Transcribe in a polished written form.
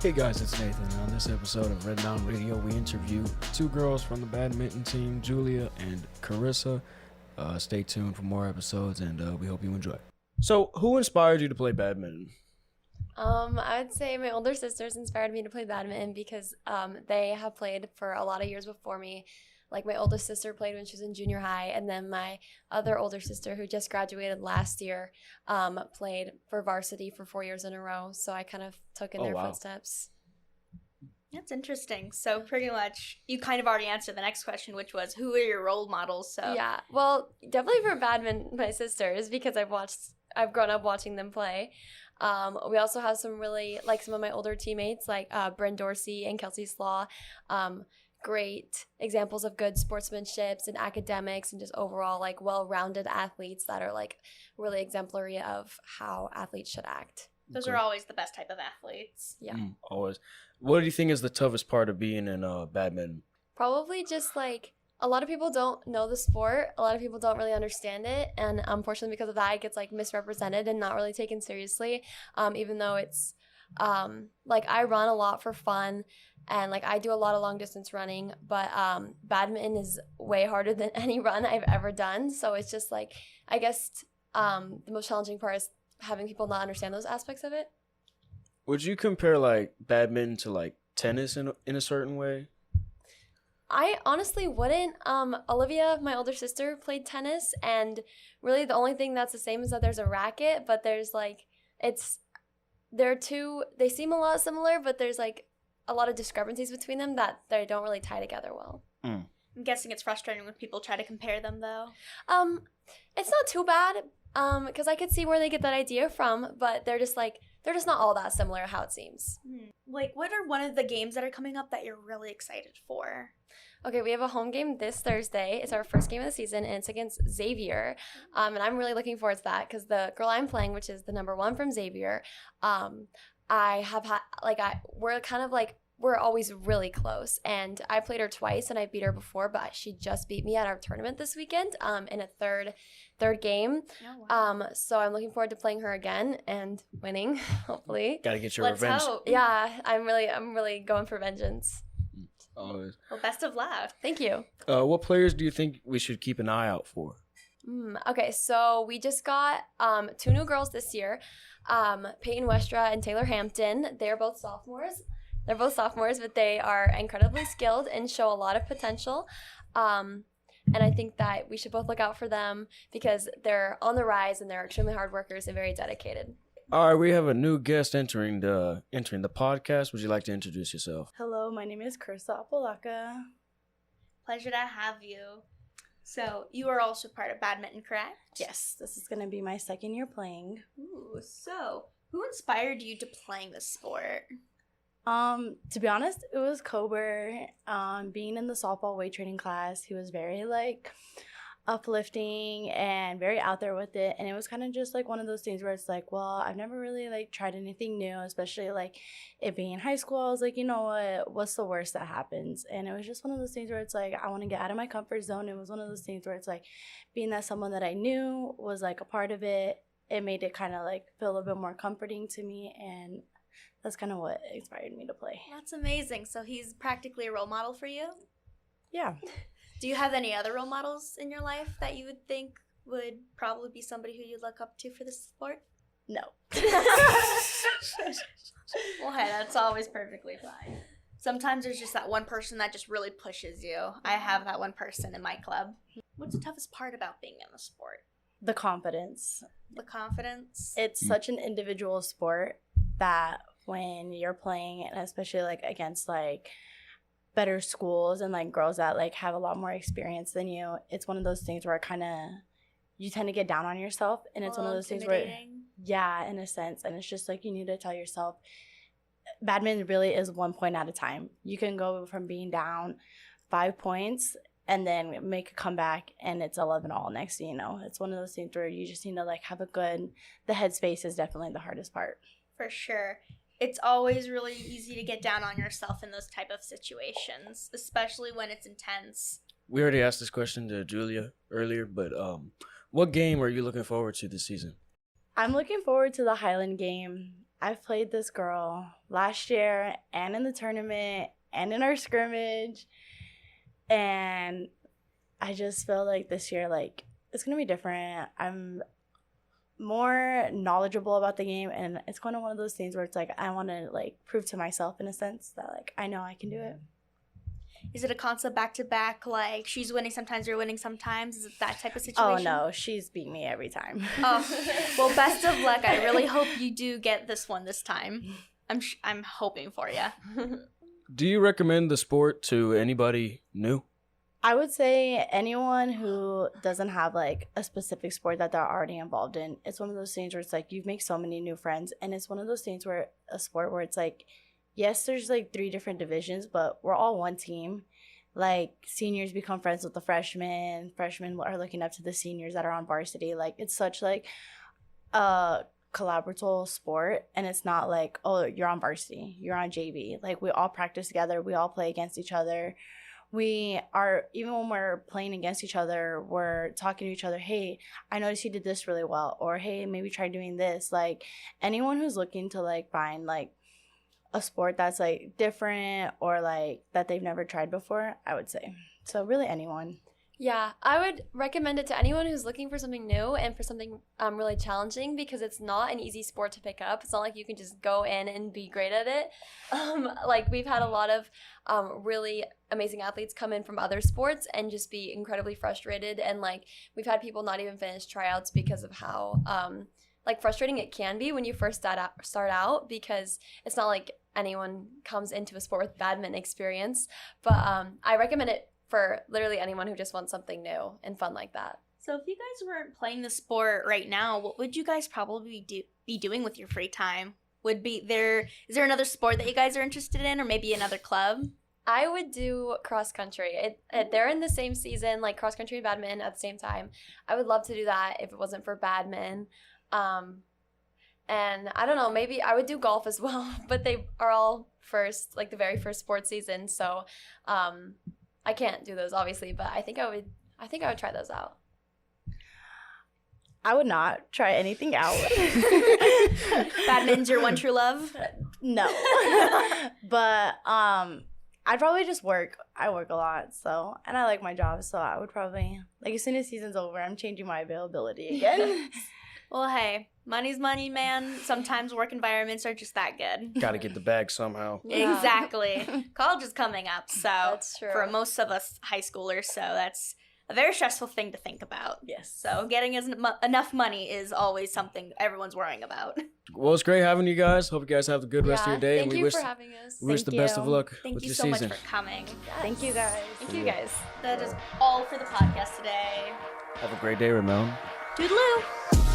Hey guys, it's Nathan, and on this episode of Red Mountain Radio, we interview two girls from the badminton team, Julia and Karissa. Stay tuned for more episodes, and we hope you enjoy. So, who inspired you to play badminton? I would say my older sisters inspired me to play badminton because they have played for a lot of years before me. Like, my oldest sister played when she was in junior high, and then my other older sister, who just graduated last year, played for varsity for 4 years in a row. So I kind of took in their footsteps. That's interesting. So pretty much you kind of already answered the next question, which was, who are your role models? So yeah, well, definitely for badminton, my sisters, because I've grown up watching them play. We also have some really, like, some of my older teammates, like Bryn Dorsey and Kelsey Slaw, great examples of good sportsmanship and academics and just overall, like, well-rounded athletes that are, like, really exemplary of how athletes should act. Those are always the best type of athletes. Yeah. Always. What do you think is the toughest part of being in badminton? Probably just, like, a lot of people don't know the sport. A lot of people don't really understand it. And unfortunately, because of that, it gets, like, misrepresented and not really taken seriously. Even though it's, like, I run a lot for fun. And, like, I do a lot of long-distance running. But badminton is way harder than any run I've ever done. So it's just, like, I guess the most challenging part is having people not understand those aspects of it. Would you compare, like, badminton to, like, tennis in a certain way? I honestly wouldn't. Olivia, my older sister, played tennis, and really the only thing that's the same is that there's a racket, but there's, like, they seem a lot similar, but there's, like, a lot of discrepancies between them that they don't really tie together well. I'm guessing it's frustrating when people try to compare them, though. It's not too bad, because I could see where they get that idea from, but they're just not all that similar how it seems. Like, what are one of the games that are coming up that you're really excited for? Okay, we have a home game this Thursday. It's our first game of the season, and it's against Xavier. And I'm really looking forward to that because the girl I'm playing, which is the number one from Xavier, I have had, like, we're always really close. And I played her twice, and I beat her before, but she just beat me at our tournament this weekend in a third game. Oh, wow. So I'm looking forward to playing her again and winning, hopefully. Gotta get your revenge. Hope. Yeah, I'm really going for vengeance. Always. Well, best of luck. Thank you. What players do you think we should keep an eye out for? Okay, so we just got two new girls this year, Peyton Westra and Taylor Hampton. They're both sophomores. But they are incredibly skilled and show a lot of potential. And I think that we should both look out for them because they're on the rise and they're extremely hard workers and very dedicated. All right, we have a new guest entering the podcast. Would you like to introduce yourself? Hello, my name is Karissa Apodaca. Pleasure to have you. So you are also part of badminton, correct? Yes, this is going to be my second year playing. Ooh, so who inspired you to playing this sport? To be honest, it was Kober. Being in the softball weight training class, he was very, like, uplifting and very out there with it, and it was kind of just like one of those things where it's like, well, I've never really, like, tried anything new, especially, like, it being in high school. I was like, you know what's the worst that happens? And it was just one of those things where it's like, I want to get out of my comfort zone. It was one of those things where it's like, being that someone that I knew was, like, a part of it, it made it kind of, like, feel a little bit more comforting to me, and that's kind of what inspired me to play. That's amazing. So he's practically a role model for you? Yeah. Do you have any other role models in your life that you would think would probably be somebody who you'd look up to for this sport? No. Well, hey, that's always perfectly fine. Sometimes there's just that one person that just really pushes you. I have that one person in my club. What's the toughest part about being in the sport? The confidence. The confidence? It's such an individual sport that when you're playing, and especially, like, against, like, better schools and, like, girls that, like, have a lot more experience than you, it's one of those things where you tend to get down on yourself, and it's one of those things where, yeah, in a sense, and it's just like you need to tell yourself badminton really is 1 point at a time. You can go from being down 5 points and then make a comeback, and it's 11-all next thing you know. It's one of those things where you just need to, like, have the headspace is definitely the hardest part. For sure. It's always really easy to get down on yourself in those type of situations, especially when it's intense. We already asked this question to Julia earlier, but what game are you looking forward to this season? I'm looking forward to the Highland game. I've played this girl last year and in the tournament and in our scrimmage. And I just feel like this year, like, it's going to be different. I'm more knowledgeable about the game, and it's kind of one of those things where it's like I want to, like, prove to myself in a sense that, like, I know I can do it. Is it a constant back-to-back, like, she's winning sometimes, you're winning sometimes? Is it that type of Oh, situation? no. She's beat me every time. Oh, well, best of luck. I really hope you do get this one this time. I'm hoping for you. Do you recommend the sport to anybody new? I would say anyone who doesn't have, like, a specific sport that they're already involved in, it's one of those things where it's like you make so many new friends, and it's one of those things where a sport where it's like, yes, there's, like, 3 different divisions, but we're all one team. Like, seniors become friends with the freshmen. Freshmen are looking up to the seniors that are on varsity. Like, it's such, like, a collaborative sport, and it's not like, oh, you're on varsity, you're on JV. Like, we all practice together. We all play against each other. We are, even when we're playing against each other, we're talking to each other, hey, I noticed you did this really well, or hey, maybe try doing this. Like, anyone who's looking to, like, find, like, a sport that's, like, different or, like, that they've never tried before, I would say. So really anyone. Yeah, I would recommend it to anyone who's looking for something new and for something really challenging, because it's not an easy sport to pick up. It's not like you can just go in and be great at it. Like, we've had a lot of really amazing athletes come in from other sports and just be incredibly frustrated. And, like, we've had people not even finish tryouts because of how like, frustrating it can be when you first start out, because it's not like anyone comes into a sport with badminton experience. But I recommend it for literally anyone who just wants something new and fun like that. So if you guys weren't playing the sport right now, what would you guys probably be doing with your free time? Is there another sport that you guys are interested in, or maybe another club? I would do cross country. They're in the same season, like cross country and badminton at the same time. I would love to do that if it wasn't for badminton. And I don't know, maybe I would do golf as well, but they are all the very first sports season. So I can't do those obviously, but I think I would try those out. I would not try anything out. Badminton's your one true love? No. But I'd probably just work. I work a lot, so, and I like my job, so I would probably, like, as soon as season's over, I'm changing my availability again. Well, hey, money's money, man. Sometimes work environments are just that good. Gotta get the bag somehow. Yeah. Exactly. College is coming up, so That's true. for most of us high schoolers, so that's a very stressful thing to think about. Yes. So getting enough money is always something everyone's worrying about. Well, it's great having you guys. Hope you guys have a good rest of your day. Thank and you we wish, for having us. we wish the best of luck Thank with you your so season. much for coming. Thank you, guys. Thank you guys. That is all for the podcast today. Have a great day, Ramon. Toodaloo!